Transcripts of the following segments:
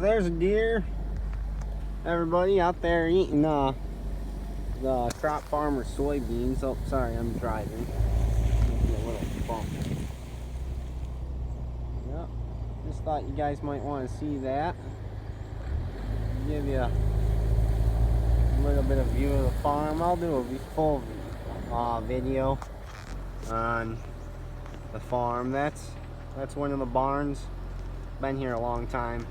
there's a deer. Everybody out there eating the Crop Farmer soybeans. Oh, sorry, I'm driving. Maybe a little bump. Yep. Just thought you guys might want to see that. Give you a little bit of view of the farm. I'll do a full video on the farm. That's one of the barns. Been here a long time.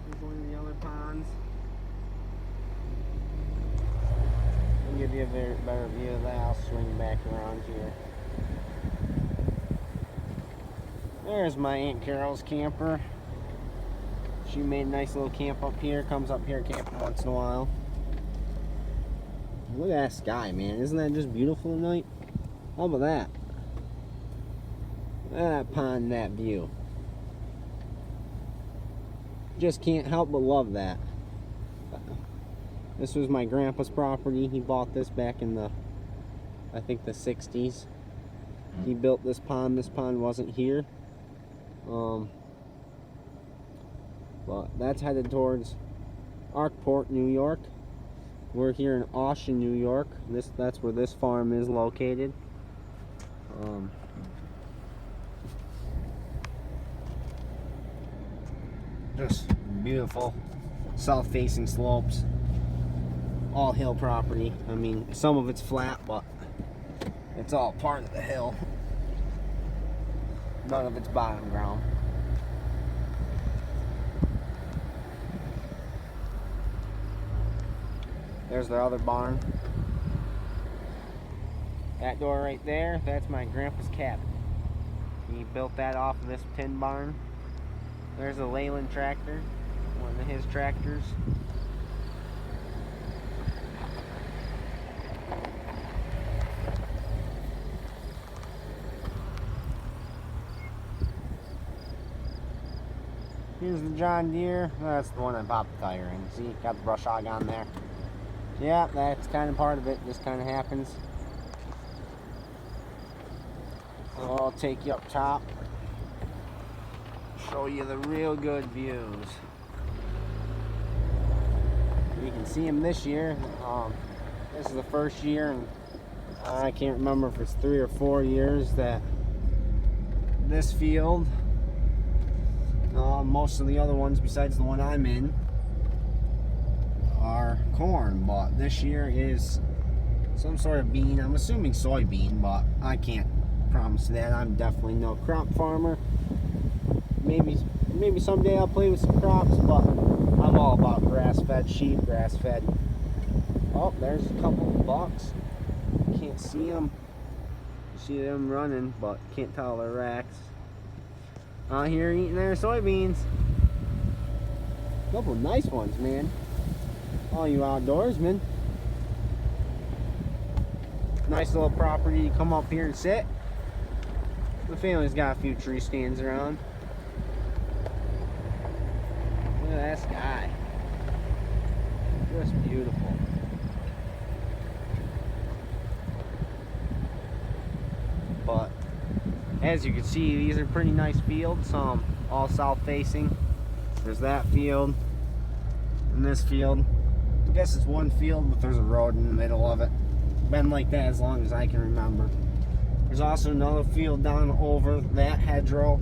Here's one of the other ponds. I'll give you a better view of that. I'll swing back around here. There's my Aunt Carol's camper. She made a nice little camp up here. Comes up here camping once in a while. Look at that sky, man. Isn't that just beautiful tonight? How about that? Look at that pond and that view. Just can't help but love that. This was my grandpa's property. He bought this back in the, I think, the 60s. He built this pond. This pond wasn't here. But that's headed towards Arkport, New York. We're here in Austin, New York. That's where this farm is located. Just beautiful south-facing slopes. All hill property. I mean, some of it's flat, but it's all part of the hill. None of it's bottom ground. There's the other barn. That door right there, that's my grandpa's cabin. He built that off of this tin barn. There's a Leyland tractor, one of his tractors. Here's the John Deere. That's the one I popped the tire in. See, got the brush hog on there. Yeah, that's kind of part of it. This kind of happens. So I'll take you up top. Show you the real good views. You can see them this year. This is the first year, and I can't remember if it's 3 or 4 years that this field, most of the other ones besides the one I'm in, are corn, but this year is some sort of bean. I'm assuming soybean, but I can't promise that. I'm definitely no crop farmer. Maybe someday I'll play with some crops, but I'm all about grass-fed sheep, grass-fed. Oh, there's a couple of bucks. Can't see them. You see them running, but can't tell they're racks. Out here eating their soybeans. Couple of nice ones, man. All you outdoorsmen. Nice little property to come up here and sit. The family's got a few tree stands around. Look at that sky. Just beautiful. But as you can see, these are pretty nice fields. All south facing. There's that field and this field. I guess it's one field, but there's a road in the middle of it. Been like that as long as I can remember. There's also another field down over that hedgerow,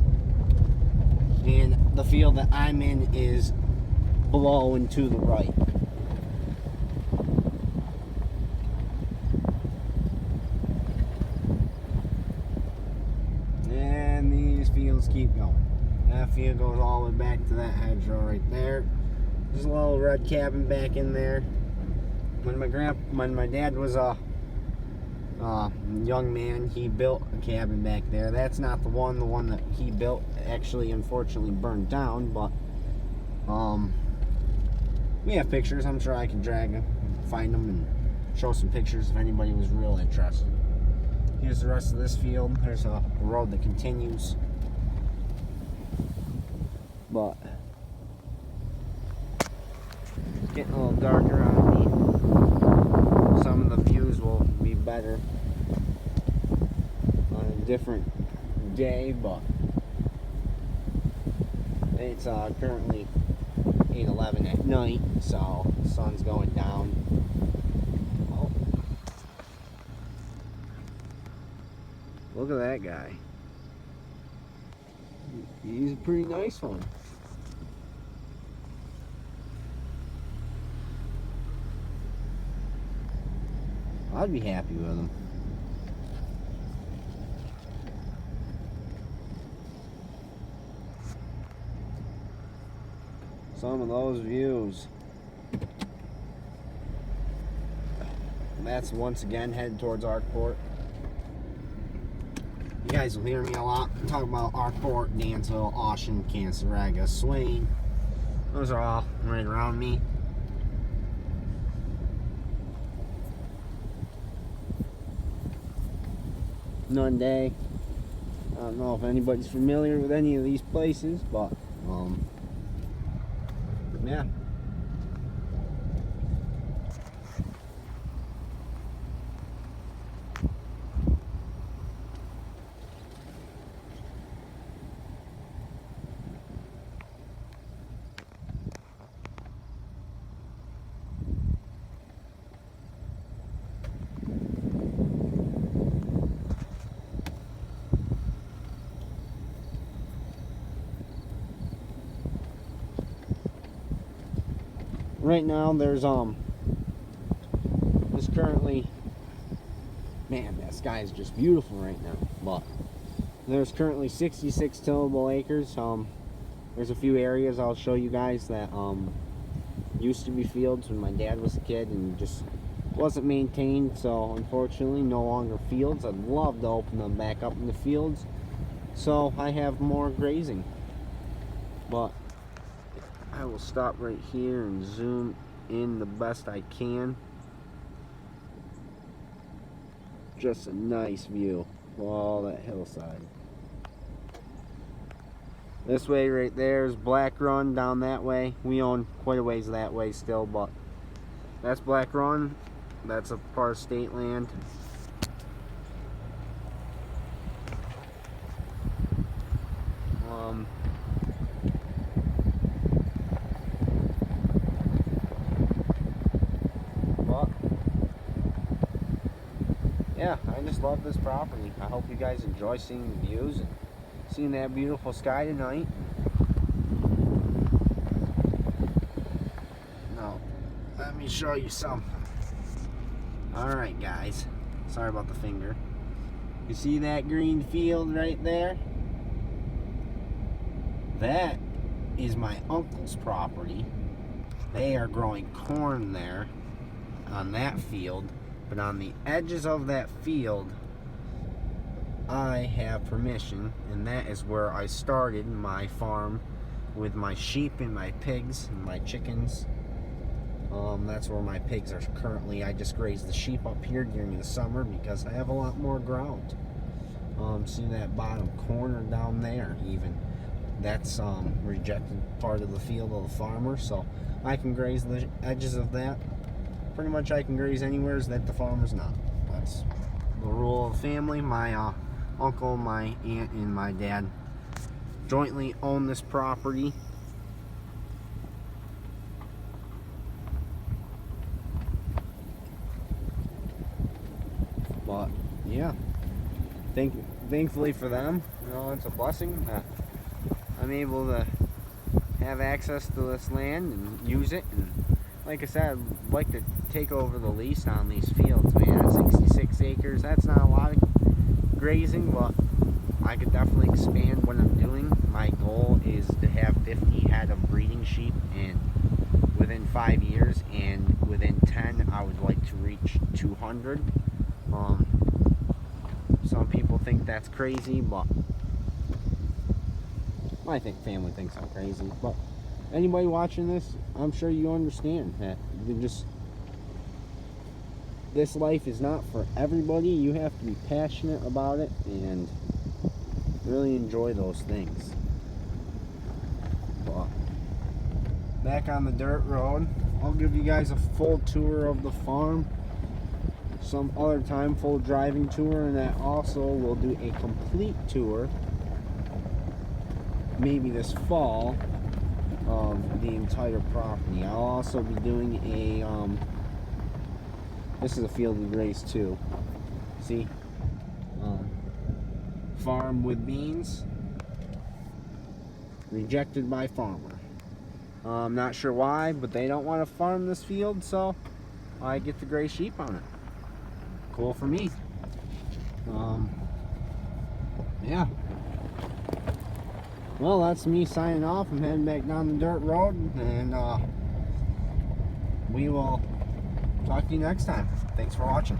and the field that I'm in is below and to the right. And these fields keep going. That field goes all the way back to that hedgerow right there. There's a little red cabin back in there. When my dad was a young man, he built a cabin back there. That's not the one. The one that he built actually, unfortunately, burned down. But we have pictures. I'm sure I can find them, and show some pictures if anybody was real interested. Here's the rest of this field. There's a road that continues. But it's getting a little darker on me. Some of the views will be better on a different day, but it's currently 8:11 at night, so the sun's going down. Oh. Look at that guy. He's a pretty nice one. I'd be happy with him. Some of those views. And that's once again headed towards Arkport. You guys will hear me a lot talk about Arkport, Dansville, Austin, Canaseraga, Swain. Those are all right around me. Nunde. I don't know if anybody's familiar with any of these places, but yeah. Right now there's currently, man, that sky is just beautiful right now, but there's currently 66 tillable acres. There's a few areas I'll show you guys that used to be fields when my dad was a kid and just wasn't maintained, so unfortunately no longer fields. I'd love to open them back up in the fields so I have more grazing, but I will stop right here and zoom in the best I can. Just a nice view of all that hillside. This way right there is Black Run down that way. We own quite a ways that way still, but that's Black Run. That's a part of state land. Yeah, I just love this property. I hope you guys enjoy seeing the views and seeing that beautiful sky tonight. Now, let me show you something. Alright guys, sorry about the finger. You see that green field right there? That is my uncle's property. They are growing corn there on that field. But on the edges of that field, I have permission, and that is where I started my farm with my sheep and my pigs and my chickens. That's where my pigs are currently. I just graze the sheep up here during the summer because I have a lot more ground. See that bottom corner down there even? That's rejected part of the field of the farmer, so I can graze the edges of that. Pretty much I can graze anywhere that the farmer's not. That's the rule of the family. My uncle, my aunt, and my dad jointly own this property. But yeah, thankfully for them, you know, it's a blessing that I'm able to have access to this land and use it. And like I said, I'd like to take over the lease on these fields, man. 66 acres, that's not a lot of grazing, but I could definitely expand what I'm doing. My goal is to have 50 head of breeding sheep within 5 years, and within 10 I would like to reach 200. Some people think that's crazy, but I think family thinks I'm crazy. But anybody watching this, I'm sure you understand that this life is not for everybody. You have to be passionate about it and really enjoy those things. But back on the dirt road, I'll give you guys a full tour of the farm some other time, full driving tour, and that also will do a complete tour maybe this fall of the entire property. I'll also be doing a this is a field we raised too. See, farm with beans, rejected by farmer. I'm not sure why, but they don't want to farm this field, so I get the gray sheep on it. Cool for me. Yeah. Well, that's me signing off. I'm heading back down the dirt road, and we will talk to you next time. Thanks for watching.